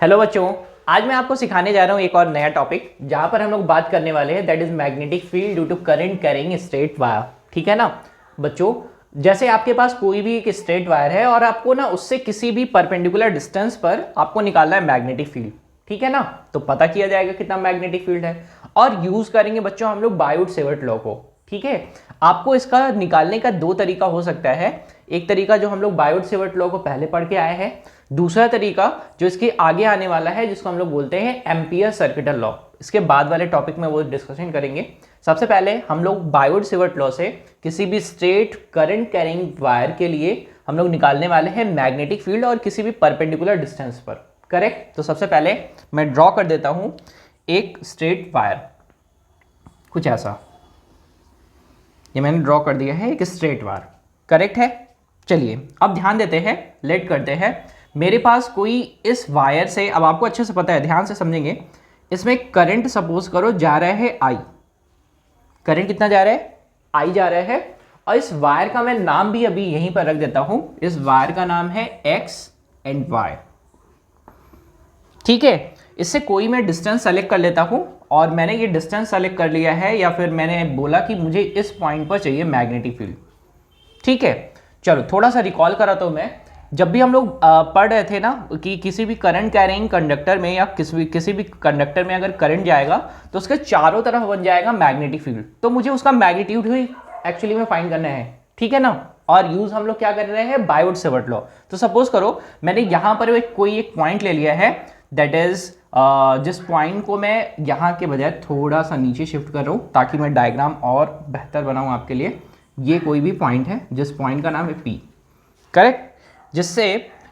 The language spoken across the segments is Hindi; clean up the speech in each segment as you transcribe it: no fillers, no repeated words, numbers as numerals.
हेलो बच्चों, आज मैं आपको सिखाने जा रहा हूँ एक और नया टॉपिक जहाँ पर हम लोग बात करने वाले हैं that is magnetic field due to current carrying straight wire. ठीक है ना बच्चों। जैसे आपके पास कोई भी एक स्ट्रेट वायर है और आपको ना उससे किसी भी परपेंडिकुलर डिस्टेंस पर आपको निकालना है मैग्नेटिक फील्ड। ठीक है ना, तो पता किया जाएगा कितना मैग्नेटिक फील्ड है और यूज करेंगे बच्चों हम लोग बायोट-सेवर्ट लॉ को। ठीक है, आपको इसका निकालने का दो तरीका हो सकता है। एक तरीका जो हम लोग बायोट-सेवर्ट लॉ को पहले पढ़ के आए हैं, दूसरा तरीका जो इसके आगे आने वाला है जिसको हम लोग बोलते हैं एम्पियर सर्किटल लॉ। इसके बाद वाले टॉपिक में वो डिस्कशन करेंगे। सबसे पहले हम लोग बायोट-सेवर्ट लॉ से किसी भी स्ट्रेट करंट कैरिंग वायर के लिए हम लोग निकालने वाले हैं मैग्नेटिक फील्ड और किसी भी परपेंडिकुलर डिस्टेंस पर। करेक्ट। तो सबसे पहले मैं ड्रॉ कर देता हूं एक स्ट्रेट वायर, कुछ ऐसा। ये मैंने ड्रॉ कर दिया है एक स्ट्रेट वायर। करेक्ट है। चलिए अब ध्यान देते हैं, लेट करते हैं। मेरे पास कोई इस वायर से, अब आपको अच्छे से पता है, ध्यान से समझेंगे। इसमें करंट सपोज करो जा रहा है आई। करंट कितना जा रहा है? आई जा रहा है। और इस वायर का मैं नाम भी अभी यहीं पर रख देता हूं। इस वायर का नाम है एक्स एंड वाई। ठीक है, इससे कोई मैं डिस्टेंस सेलेक्ट कर लेता हूं और मैंने ये डिस्टेंस सेलेक्ट कर लिया है या फिर मैंने बोला कि मुझे इस पॉइंट पर चाहिए मैग्नेटिक फील्ड। ठीक है, चलो थोड़ा सा रिकॉल कराता हूं मैं। जब भी हम लोग पढ़ रहे थे ना कि किसी भी करंट कैरिंग कंडक्टर में या किसी भी कंडक्टर में अगर करंट जाएगा तो उसके चारों तरफ बन जाएगा मैग्नेटिक फील्ड। तो मुझे उसका मैग्नीट्यूड ही एक्चुअली में फाइंड करना है। ठीक है ना, और यूज हम लोग क्या कर रहे हैं, बायोट-सेवर्ट लॉ। तो सपोज करो मैंने यहां पर कोई एक पॉइंट ले लिया है, दैट इज जिस पॉइंट को मैं यहाँ के बजाय थोड़ा सा नीचे शिफ्ट कर रहा हूँ ताकि मैं डायग्राम और बेहतर बनाऊँ आपके लिए। ये कोई भी पॉइंट है जिस पॉइंट का नाम है P। करेक्ट। जिससे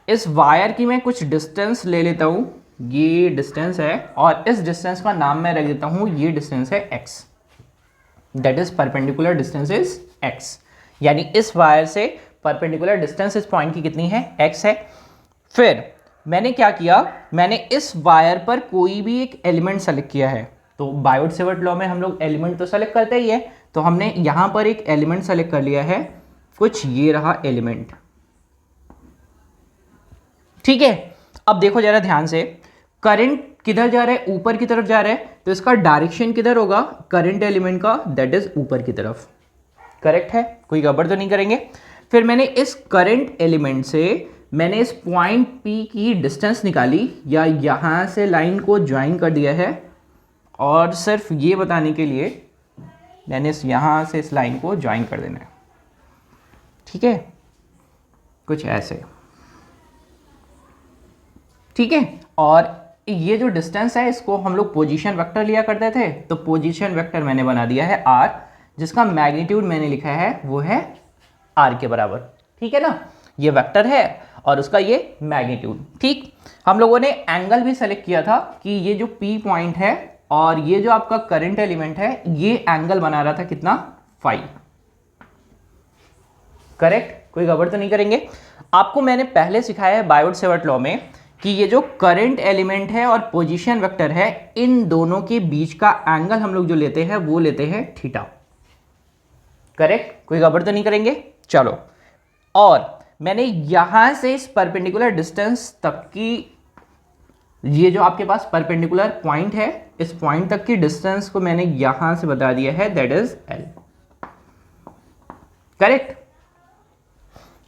इस वायर की मैं कुछ डिस्टेंस ले लेता हूँ, ये डिस्टेंस है, और इस डिस्टेंस का नाम मैं रख देता हूँ, ये डिस्टेंस है x। That is perpendicular distance is x। यानी इस वायर से परपेंडिकुलर डिस्टेंस इस पॉइंट की कितनी है, x है। फिर मैंने क्या किया, मैंने इस वायर पर कोई भी एक एलिमेंट सेलेक्ट किया है। तो बायोट-सेवर्ट लॉ में हम लोग एलिमेंट तो सेलेक्ट करते ही है, तो हमने यहां पर एक एलिमेंट सेलेक्ट कर लिया है, कुछ ये रहा एलिमेंट। ठीक है, अब देखो जरा ध्यान से, करंट किधर जा रहा है, ऊपर की तरफ जा रहा है, तो इसका डायरेक्शन किधर होगा करंट एलिमेंट का, दैट इज ऊपर की तरफ। करेक्ट है, कोई गड़बड़ तो नहीं करेंगे। फिर मैंने इस करंट एलिमेंट से मैंने इस पॉइंट P की डिस्टेंस निकाली या यहां से लाइन को ज्वाइन कर दिया है, और सिर्फ ये बताने के लिए मैंने यहां से इस लाइन को ज्वाइन कर देना है। ठीक है, कुछ ऐसे। ठीक है, और ये जो डिस्टेंस है इसको हम लोग पोजीशन वेक्टर लिया करते थे, तो पोजीशन वेक्टर मैंने बना दिया है r, जिसका मैग्नीट्यूड मैंने लिखा है वो है r के बराबर। ठीक है ना, ये वेक्टर है और उसका ये मैग्नीट्यूड। ठीक, हम लोगों ने एंगल भी सेलेक्ट किया था कि ये जो P पॉइंट है और ये जो आपका करंट एलिमेंट है, ये एंगल बना रहा था कितना, फाई। करेक्ट, कोई गड़बड़ तो नहीं करेंगे। आपको मैंने पहले सिखाया है बायोट-सेवर्ट लॉ में कि ये जो करंट एलिमेंट है और पोजीशन वेक्टर है, इन दोनों के बीच का एंगल हम लोग जो लेते हैं वो लेते हैं थीटा। करेक्ट, कोई गड़बड़ तो नहीं करेंगे। चलो, और मैंने यहां से इस परपेंडिकुलर डिस्टेंस तक की, ये जो आपके पास परपेंडिकुलर पॉइंट है, इस पॉइंट तक की डिस्टेंस को मैंने यहां से बता दिया है, दैट इज L। करेक्ट,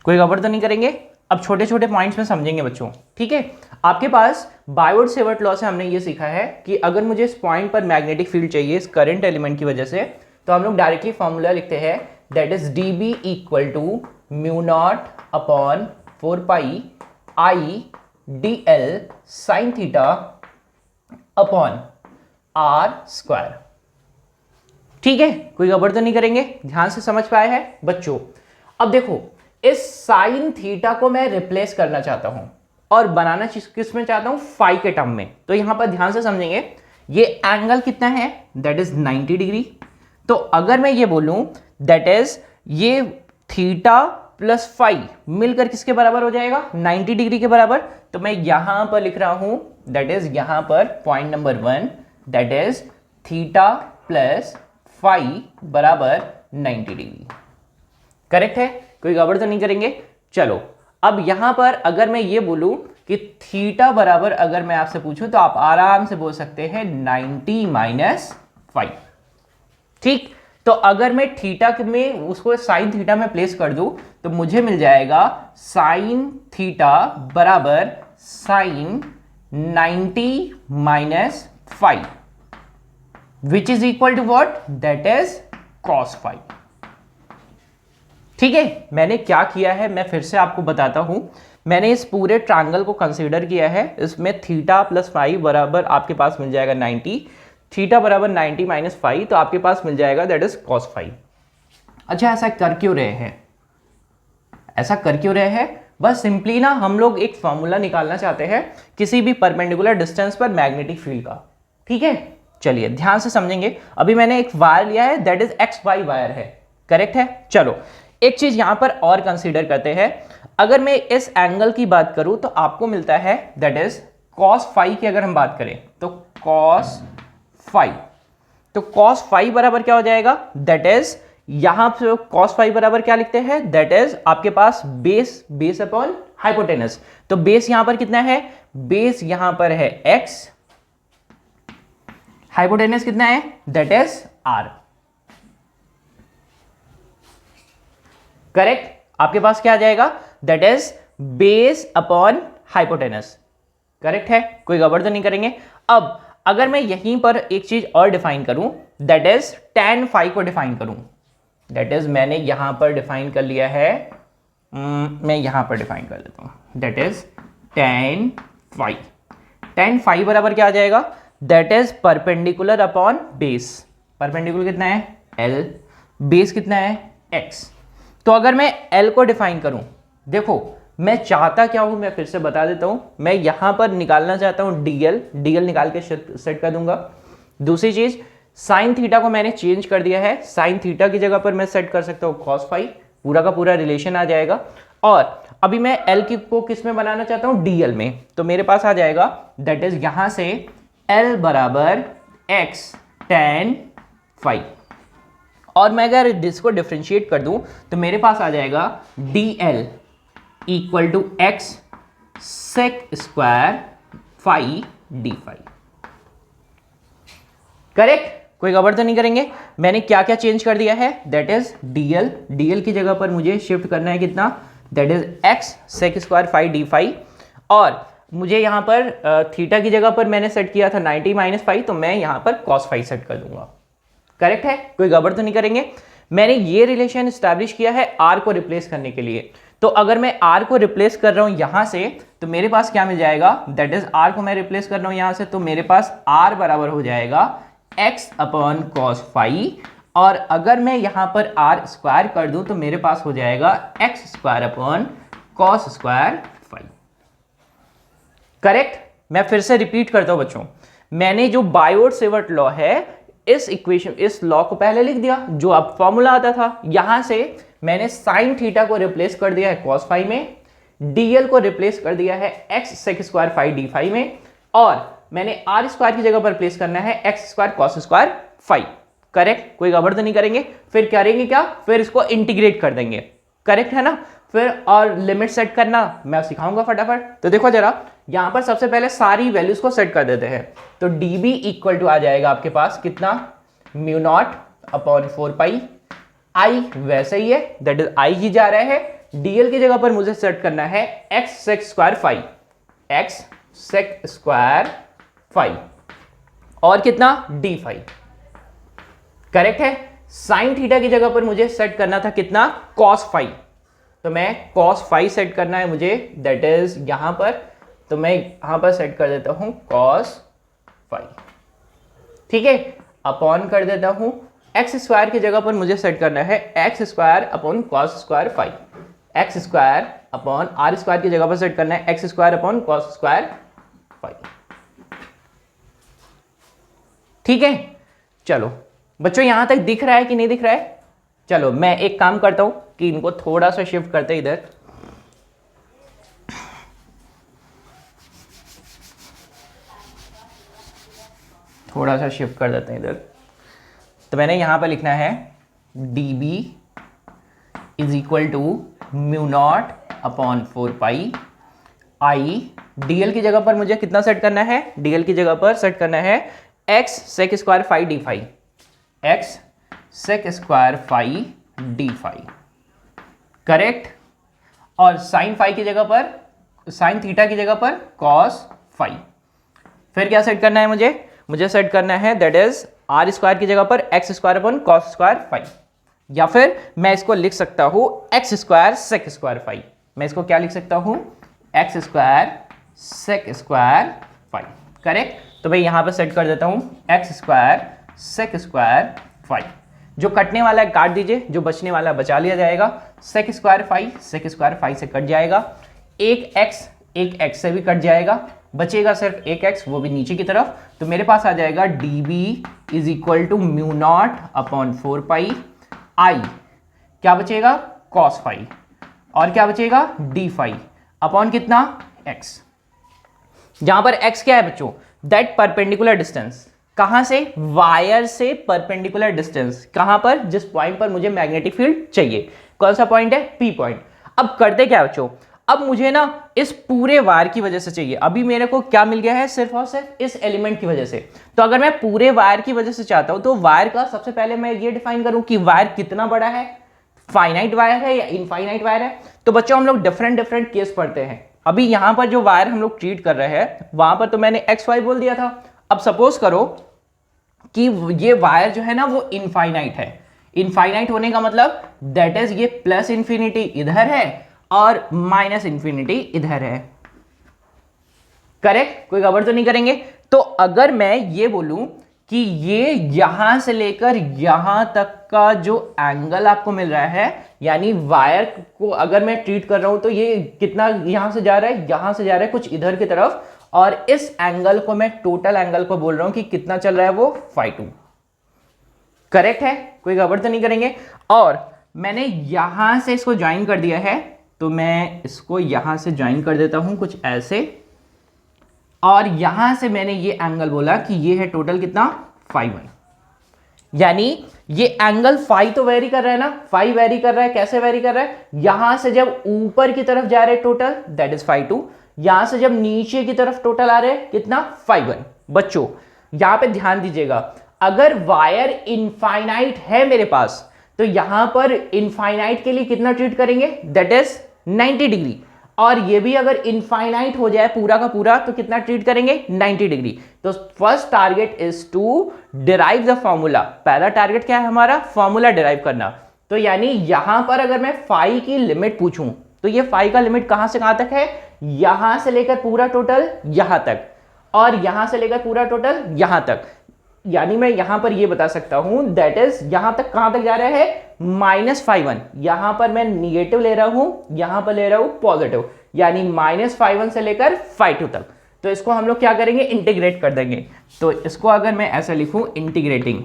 कोई गड़बड़ तो नहीं करेंगे। अब छोटे छोटे पॉइंट्स में समझेंगे बच्चों। ठीक है, आपके पास बायोट-सेवर्ट लॉ से हमने ये सीखा है कि अगर मुझे इस पॉइंट पर मैग्नेटिक फील्ड चाहिए इस करंट एलिमेंट की वजह से, तो हम लोग डायरेक्टली फॉर्मूला लिखते हैं, that is dB equal to mu naught upon 4 pi I dl sine theta upon r square. ठीक है, कोई गड़बड़ तो नहीं करेंगे, ध्यान से समझ पाए हैं बच्चों। अब देखो, इस साइन थीटा को मैं रिप्लेस करना चाहता हूं और बनाना किस में चाहता हूं, फाई के टर्म में। तो यहां पर ध्यान से समझेंगे, ये एंगल कितना है, दैट इज 90 डिग्री। तो अगर मैं ये बोलूं दैट इज ये थीटा प्लस फाई मिलकर किसके बराबर हो जाएगा, 90 डिग्री के बराबर। तो मैं यहां पर लिख रहा हूं, दैट इज यहां पर point number 1, that is theta plus phi बराबर 90 डिग्री। करेक्ट है, कोई गड़बड़ तो नहीं करेंगे। चलो, अब यहां पर अगर मैं ये बोलूं कि थीटा बराबर अगर मैं आपसे पूछूं तो आप आराम से बोल सकते हैं 90 माइनस 5। ठीक, तो अगर मैं थीटा में उसको साइन थीटा में प्लेस कर दूं तो मुझे मिल जाएगा साइन थीटा बराबर sine 90 minus 5 which is equal to what, that is cos 5। ठीक है, मैंने क्या किया है मैं फिर से आपको बताता हूं। मैंने इस पूरे ट्रायंगल को कंसीडर किया है, इसमें थीटा प्लस 5 बराबर आपके पास मिल जाएगा 90, थीटा बराबर 90 माइनस 5 तो आपके पास मिल जाएगा दैट इज cos 5। अच्छा, ऐसा कर क्यों रहे हैं, ऐसा कर क्यों रहे हैं? बस सिंपली ना हम लोग एक फॉर्मूला निकालना चाहते हैं किसी भी परपेंडिकुलर डिस्टेंस पर मैग्नेटिक फील्ड का। ठीक है, चलिए ध्यान से समझेंगे। अभी मैंने एक वायर लिया है that is x y wire है, करेक्ट है। चलो एक चीज यहां पर और कंसीडर करते हैं, अगर मैं इस एंगल की बात करूं तो आपको मिलता है दैट इज cos 5 की अगर हम बात करें तो cos 5, तो cos 5 बराबर क्या हो जाएगा, दैट इज यहां पे cos 5 बराबर क्या लिखते हैं, दैट इज आपके पास बेस अपॉन हाइपोटेनस। तो बेस यहां पर कितना है, बेस यहां पर है x, हाइपोटेनस कितना है, दैट इज r। करेक्ट, आपके पास क्या आ जाएगा, that is base upon hypotenuse. Correct है, कोई गड़बड़ तो नहीं करेंगे। अब अगर मैं यहीं पर एक चीज और डिफाइन करूं, दैट इज tan phi को डिफाइन करूं, दैट इज मैंने यहां पर डिफाइन कर लिया है, मैं यहां पर डिफाइन कर देता हूं, that is tan phi। tan phi बराबर क्या आ जाएगा, that is perpendicular upon base. Perpendicular कितना है, l, बेस कितना है, x। तो अगर मैं l को डिफाइन करूं, देखो मैं चाहता क्या हूं, मैं फिर से बता देता हूं, मैं यहां पर निकालना चाहता हूं dl निकाल के सेट कर दूंगा। दूसरी चीज साइन थीटा को मैंने चेंज कर दिया है, साइन थीटा की जगह पर मैं सेट कर सकता हूं cos फाई, पूरा का पूरा रिलेशन आ जाएगा। और अभी मैं l को किस में बनाना चाहता हूं, dl में, तो मेरे पास आ जाएगा दैट इज यहां से l बराबर x tan फाई। और मैं अगर इसको डिफरेंशिएट कर दूं तो मेरे पास आ जाएगा dl equal to x sec square phi d phi. Correct, कोई गड़बड़ तो नहीं करेंगे। मैंने क्या क्या चेंज कर दिया है, दैट इज dl की जगह पर मुझे शिफ्ट करना है कितना, that is x sec square phi d phi. और मुझे यहां पर थीटा की जगह पर मैंने सेट किया था 90 माइनस 5, तो मैं यहां पर cos फाई सेट कर दूंगा। करेक्ट है, कोई गड़बड़ तो नहीं करेंगे। मैंने ये रिलेशन एस्टैब्लिश किया है r को रिप्लेस करने के लिए, तो अगर मैं r को रिप्लेस कर रहा हूं यहां से तो मेरे पास क्या मिल जाएगा, दैट इज r को मैं रिप्लेस कर रहा हूं यहां से, तो मेरे पास r बराबर हो जाएगा x अपॉन cos फाई। और अगर मैं यहां पर r स्क्वायर कर दूं तो मेरे पास हो जाएगा x square upon cos square phi. Correct, मैं फिर से रिपीट करता हूं बच्चों, मैंने जो बायोट-सेवर्ट लॉ है इस इक्वेशन, इस लॉ को पहले लिख दिया, जो अब फॉर्मूला आता था, यहां से मैंने साइन थीटा को रिप्लेस कर दिया है cos फाई में, dl को रिप्लेस कर दिया है x sec square phi d phi में, और मैंने r स्क्वायर की जगह पर प्लेस करना है x square cos square phi. Correct, कोई गड़बड़ तो नहीं करेंगे। फिर करेंगे क्या, फिर इसको इंटीग्रेट कर देंगे। करेक्ट है ना, फिर और लिमिट सेट करना मैं सिखाऊंगा फटाफट। तो देखो जरा, यहां पर सबसे पहले सारी वैल्यूज को सेट कर देते हैं। तो db इक्वल टू आ जाएगा आपके पास कितना, mu naught upon 4 pi, i वैसे ही है, दैट इज i ही जा रहा है, dl की जगह पर मुझे सेट करना है x sec square phi, x sec square phi, और कितना, d फाई। करेक्ट है, साइन थीटा की जगह पर मुझे सेट करना था कितना, cos फाई, तो मैं cos फाई सेट करना है मुझे, दैट इज यहां पर, तो मैं यहां पर सेट कर देता हूं cos फाई। ठीक है, अपॉन कर देता हूं एक्स स्क्वायर की जगह पर मुझे सेट करना है x square upon cos square phi, x square upon r square की जगह पर सेट करना है x square upon cos square phi. ठीक है, चलो बच्चों यहां तक दिख रहा है कि नहीं दिख रहा है? चलो मैं एक काम करता हूं कि इनको थोड़ा सा शिफ्ट करते इधर, थोड़ा सा शिफ्ट कर देते हैं इधर। तो मैंने यहां पर लिखना है dB is equal to mu naught upon 4 pi I, dl की जगह पर मुझे कितना सेट करना है, dl की जगह पर सेट करना है x sec square phi d phi, x sec square phi d phi, correct. और साइन फाई की जगह पर, साइन थीटा की जगह पर कॉस फाई। फिर क्या सेट करना है मुझे सेट करना है दैट इज आर स्क्वायर की जगह पर x square upon cos square phi, या फिर मैं इसको लिख सकता हूं x square sec square phi. मैं इसको क्या लिख सकता हूं, x square sec square phi, correct. तो भाई यहां पर सेट कर देता हूं x square sec square phi. जो कटने वाला है काट दीजिए, जो बचने वाला है बचा लिया जाएगा। सेक स्क्वायर फाई से कट जाएगा, एक एक्स से भी कट जाएगा, बचेगा सिर्फ एक एक्स, वो भी नीचे की तरफ। तो मेरे पास आ जाएगा db is equal to mu naught upon 4 pi I, क्या बचेगा कॉस फाई, और क्या बचेगा डी फाई अपॉन कितना x। जहां पर x क्या है बच्चों, दैट परपेंडिकुलर डिस्टेंस, कहां से, वायर से परपेंडिकुलर डिस्टेंस, कहां पर, जिस पॉइंट पर मुझे मैग्नेटिक फील्ड चाहिए। कौन सा पॉइंट है, p पॉइंट। अब करते क्या बच्चों, अब मुझे ना इस पूरे वायर की वजह से चाहिए। अभी मेरे को क्या मिल गया है, सिर्फ और सिर्फ इस एलिमेंट की वजह से। तो अगर मैं पूरे वायर की वजह से चाहता हूं तो वायर का सबसे पहले मैं ये डिफाइन करूं कि वायर कितना बड़ा है, फाइनाइट वायर है या इनफाइनाइट वायर है। तो बच्चों हम लोग डिफरेंट केस पढ़ते हैं। अभी यहां पर जो वायर हम लोग ट्रीट कर रहे हैं वहां पर तो मैंने एक्स वाई बोल दिया था। अब सपोज करो कि ये वायर जो है ना वो इनफाइनाइट है। इनफाइनाइट होने का मतलब दैट इज ये प्लस इंफिनिटी इधर है और माइनस इंफिनिटी इधर है, करेक्ट। कोई गड़बड़ तो नहीं करेंगे। तो अगर मैं ये बोलूं कि ये यहां से लेकर यहां तक का जो एंगल आपको मिल रहा है, यानी वायर को अगर मैं ट्रीट कर रहा हूं तो ये कितना यहां से जा रहा है, यहां से जा रहा है कुछ इधर की तरफ, और इस एंगल को मैं टोटल एंगल को बोल रहा हूं कि कितना चल रहा है वो φ2, करेक्ट है। कोई गड़बड़ तो नहीं करेंगे। और मैंने यहां से इसको ज्वाइन कर दिया है, तो मैं इसको यहां से ज्वाइन कर देता हूं कुछ ऐसे, और यहां से मैंने ये एंगल बोला कि ये है टोटल कितना φ1, यानी ये एंगल फाई तो वेरी कर रहा है ना, फाई वेरी कर रहा है, कैसे वेरी कर रहा है, यहां से जब ऊपर की तरफ जा रहे टोटल दैट इज φ2, यहां से जब नीचे की तरफ टोटल आ रहे कितना φ1। बच्चों यहां पे ध्यान दीजिएगा, अगर वायर इनफाइनाइट है मेरे पास तो यहां पर इनफाइनाइट के लिए कितना ट्रीट करेंगे, दैट इज 90 डिग्री, और ये भी अगर इनफाइनाइट हो जाए पूरा का पूरा तो कितना ट्रीट करेंगे 90 डिग्री। तो first target is to derive the formula. पहला टारगेट क्या है हमारा, फॉर्मूला डिराइव करना। तो यानी यहां पर अगर मैं फाई की लिमिट पूछूं तो ये फाई का लिमिट कहां से कहां तक है, यहां से लेकर पूरा टोटल यहां तक, और यहां से लेकर पूरा टोटल यहां तक। यानी मैं यहां पर ये बता सकता हूं दैट इज यहां तक कहां तक जा रहा है -φ1, यहां पर मैं निगेटिव ले रहा हूं, यहां पर ले रहा हूं पॉजिटिव, यानी -φ1 से लेकर φ2 तक। तो इसको हम लोग क्या करेंगे, इंटीग्रेट कर देंगे। तो इसको अगर मैं ऐसा लिखूं इंटीग्रेटिंग,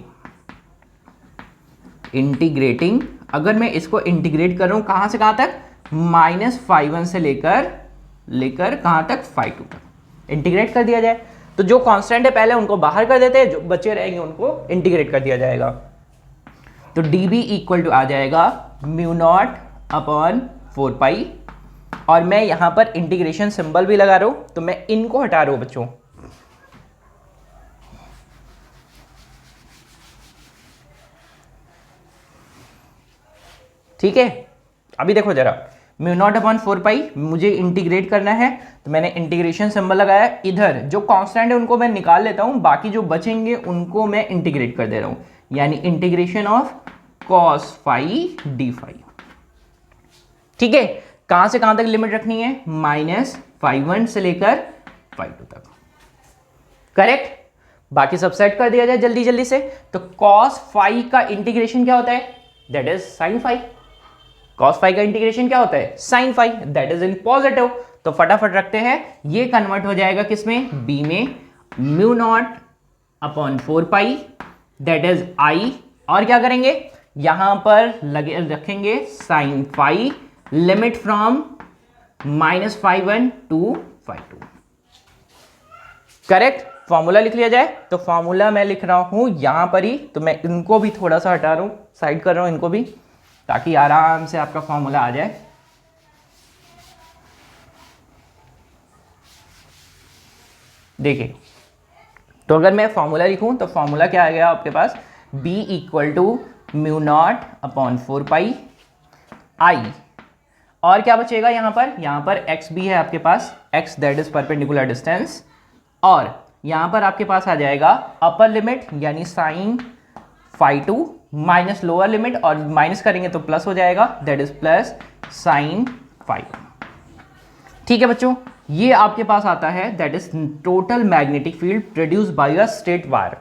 अगर मैं इसको इंटीग्रेट कर रहा हूं कहां से कहां तक, -φ1 से लेकर कहां तक φ2 तक इंटीग्रेट कर दिया जाए। तो जो कांस्टेंट है पहले उनको बाहर कर देते हैं, जो बचे रहेंगे उनको इंटीग्रेट कर दिया जाएगा। तो dB इक्वल टू आ जाएगा म्यू नॉट अपॉन 4 पाई, और मैं यहां पर इंटीग्रेशन सिंबल भी लगा रहा हूं, तो मैं इनको हटा रहा हूं बच्चों। ठीक है, अभी देखो जरा, म्यू नॉट अपॉन 4 पाई मुझे इंटीग्रेट करना है, तो मैंने इंटीग्रेशन सिंबल लगाया। इधर जो कांस्टेंट है उनको मैं निकाल लेता हूं, बाकी जो बचेंगे उनको मैं इंटीग्रेट कर दे रहा हूं, यानी integration of cos phi d phi. ठीक है, कहां से कहां तक लिमिट रखनी है, -φ1 से लेकर φ2 तक, करेक्ट। बाकी सब सेट कर दिया जाए जल्दी जल्दी से। तो cos फाई का इंटीग्रेशन क्या होता है, that is sin phi. cos phi का इंटीग्रेशन क्या होता है, sin phi, that is in positive. तो फटाफट रखते हैं, ये कन्वर्ट हो जाएगा किसमें, b में, mu naught upon 4 pi that is i, और क्या करेंगे यहां पर लगे रखेंगे sin phi, limit from -φ1 to φ2, correct. Formula लिख लिया जाए, तो फॉर्मूला मैं लिख रहा हूं यहां पर ही, तो मैं इनको भी थोड़ा सा हटा रहा हूं, साइड कर रहा हूं इनको भी, ताकि आराम से आपका फॉर्मूला आ जाए। देखिए, तो अगर मैं फॉर्मूला लिखूं तो फॉर्मूला क्या आ गया आपके पास, B equal to mu naught upon 4 pi I, और क्या बचेगा यहाँ पर x भी है आपके पास, x that is perpendicular distance, और यहाँ पर आपके पास आ जाएगा अपर लिमिट यानी sine phi two minus lower limit, और माइनस करेंगे तो प्लस हो जाएगा, that is plus sine phi. ठीक है बच्चों, ये आपके पास आता है that is total magnetic field produce by a straight wire.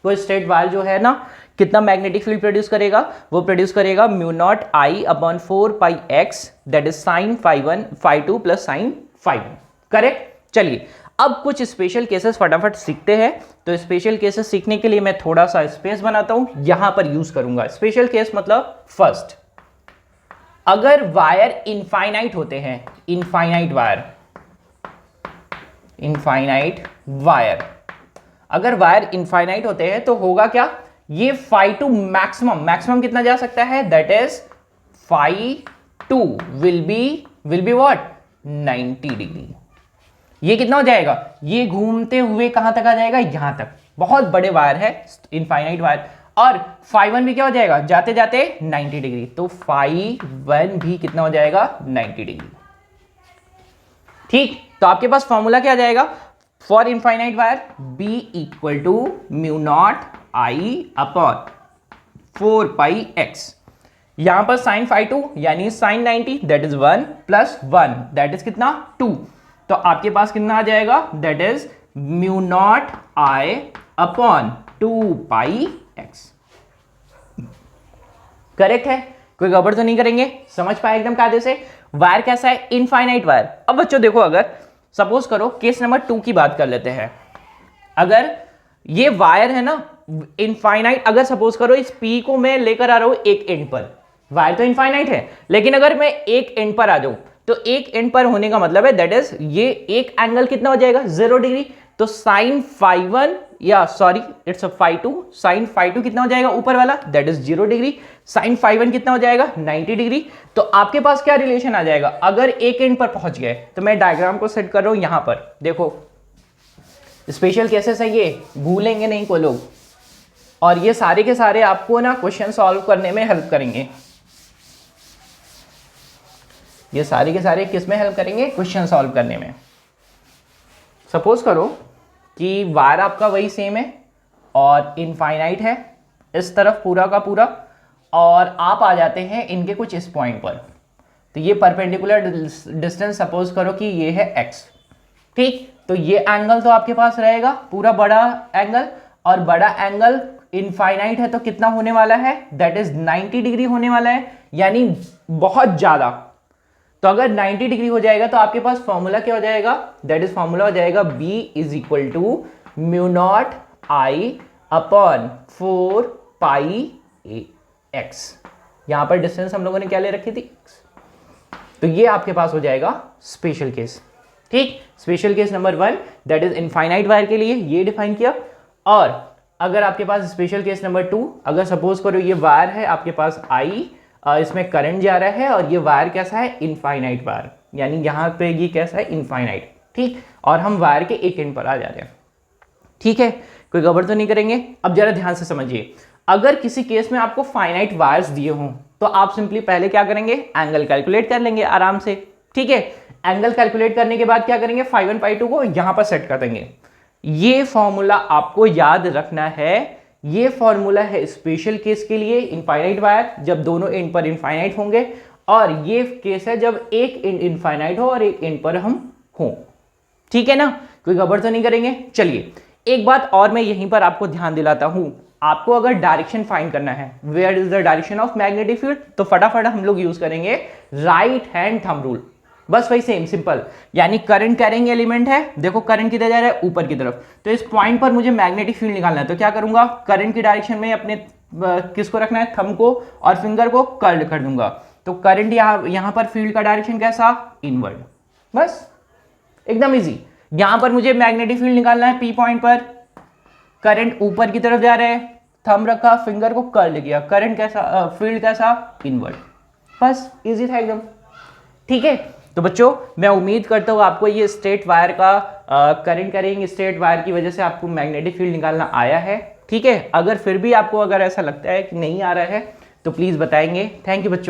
तो स्ट्रेट वायर जो है ना, कितना मैग्नेटिक फील्ड प्रोड्यूस करेगा, वो प्रोड्यूस करेगा mu naught I upon 4 pi x that is sine phi 1 phi 2 plus sine phi 1। Correct. चलिए अब कुछ स्पेशल केसेस फटाफट सीखते हैं। तो स्पेशल केसेस सीखने के लिए मैं थोड़ा सा स्पेस बनाता हूं, यहां पर यूज करूंगा स्पेशल केस। मतलब फर्स्ट, अगर वायर इनफाइनाइट होते हैं, इनफाइनाइट वायर, अगर वायर इनफाइनाइट होते हैं तो होगा क्या, ये फाई टू मैक्सिमम कितना जा सकता है, that is phi two will be what, 90 degree. ये कितना हो जाएगा, ये घूमते हुए कहां तक आ जाएगा, यहां तक। बहुत बड़े वायर है इनफाइनाइट वायर, और फाई 1 भी क्या हो जाएगा, जाते जाते 90 डिग्री, तो फाई 1 भी कितना हो जाएगा, 90 डिग्री। ठीक, तो आपके पास फॉर्मूला क्या आ जाएगा for infinite wire, B equal to mu naught I upon 4 pi x. यहां पर साइन फाई 2 यानी sine 90 that is 1 plus 1 that is कितना, 2। तो आपके पास कितना आ जाएगा, that is mu naught I upon 2 pi x. Correct है, कोई गड़बड़ तो नहीं करेंगे, समझ पाए एकदम कायदे से। वायर कैसा है, इनफाइनाइट वायर। अब बच्चों देखो, अगर सपोज करो केस नंबर 2 की बात कर लेते हैं। अगर ये वायर है ना इनफाइनाइट, अगर सपोज करो इस P को मैं लेकर आ रहा हूं एक एंड पर, वायर तो इनफाइनाइट है, लेकिन अगर मैं एक एंड पर आ जाऊं, तो एक एंड पर होने का मतलब है दैट इज ये एक एंगल कितना हो जाएगा, 0 डिग्री। तो साइन फाई 1 या sorry it's phi 2, sine phi 2 कितना हो जाएगा ऊपर वाला, that is 0 degree. Sine phi 1 कितना हो जाएगा, 90 डिग्री। तो आपके पास क्या रिलेशन आ जाएगा, अगर एक एंड पर पहुंच गए, तो मैं डायग्राम को सेट कर रहा हूं यहां पर। देखो स्पेशल केसेस है ये, भूलेंगे नहीं कोई लोग, और ये सारे के सारे आपको ना क्वेश्चन सॉल्व करने में हेल्प करेंगे। ये सारे के सारे किस में हेल्प करेंगे, क्वेश्चन सॉल्व करने में। सपोज करो कि वायर आपका वही सेम है और इनफाइनाइट है इस तरफ पूरा का पूरा, और आप आ जाते हैं इनके कुछ इस पॉइंट पर। तो ये परपेंडिकुलर डिस्टेंस सपोज करो कि ये है x। ठीक, तो ये एंगल तो आपके पास रहेगा पूरा बड़ा एंगल, और बड़ा एंगल इनफाइनाइट है तो कितना होने वाला है, दैट इज 90 डिग्री होने वाला है, यानी बहुत ज्यादा। तो अगर 90 डिग्री हो जाएगा तो आपके पास फॉर्मूला क्या हो जाएगा, दैट इज फॉर्मूला हो जाएगा B is equal to mu naught I upon 4 pi x. यहां पर डिस्टेंस हम लोगों ने क्या ले रखी थी, x। तो ये आपके पास हो जाएगा स्पेशल केस। ठीक, special case number 1 that is infinite wire के लिए ये डिफाइन किया। और अगर आपके पास स्पेशल केस नंबर 2, अगर सपोज करो ये वायर है आपके पास I, इसमें करंट जा रहा है, और ये वायर कैसा है, इनफाइनाइट वायर, यानी यहां पे ये कैसा है, इनफाइनाइट। ठीक, और हम वायर के एक एंड पर आ जा रहे हैं। ठीक है, कोई गड़बड़ तो नहीं करेंगे। अब जरा ध्यान से समझिए, अगर किसी केस में आपको फाइनाइट वायर्स दिए हों तो आप सिंपली पहले क्या करेंगे, एंगल कैलकुलेट कर लेंगे आराम से। ठीक है, एंगल कैलकुलेट करने के बाद क्या करेंगे, फाई 1 फाई 2 को यहां पर सेट कर देंगे। ये फॉर्मूला आपको याद रखना है, ये फॉर्मूला है स्पेशल केस के लिए, इनफाइनाइट वायर जब दोनों एंड पर इनफाइनाइट होंगे, और ये केस है जब एक एंड इनफाइनाइट हो और एक एंड पर हम हो। ठीक है ना, कोई गड़बड़ तो नहीं करेंगे। चलिए एक बात और मैं यहीं पर आपको ध्यान दिलाता हूं, आपको अगर डायरेक्शन फाइंड करना है, where is the direction of magnetic field, तो फटाफट हम लोग यूज करेंगे राइट हैंड थंब रूल। बस वही सेम सिंपल, यानी करंट कैरिंग एलिमेंट है, देखो करंट किधर जा रहा है, ऊपर की तरफ। तो इस पॉइंट पर मुझे मैग्नेटिक फील्ड निकालना है, तो क्या करूंगा, करंट की डायरेक्शन में अपने किसको रखना है, थंब को, और फिंगर को कर्ल कर दूंगा। तो करंट यहां पर फील्ड का डायरेक्शन कैसा, इनवर्ड। बस एकदम इजी। यहां पर मुझे मैग्नेटिक फील्ड निकालना है, P पॉइंट पर करंट ऊपर की तरफ जा रहा है, थंब रखा, फिंगर को कर्ल किया, करंट कैसा, फील्ड कैसा, इनवर्ड। बस इजी था एकदम। ठीक है, तो बच्चों मैं उम्मीद करता हूँ आपको ये स्ट्रेट वायर का करंट कैरिंग स्ट्रेट वायर की वजह से आपको मैग्नेटिक फील्ड निकालना आया है। ठीक है, अगर फिर भी आपको अगर ऐसा लगता है कि नहीं आ रहा है तो प्लीज़ बताएंगे। थैंक यू बच्चों।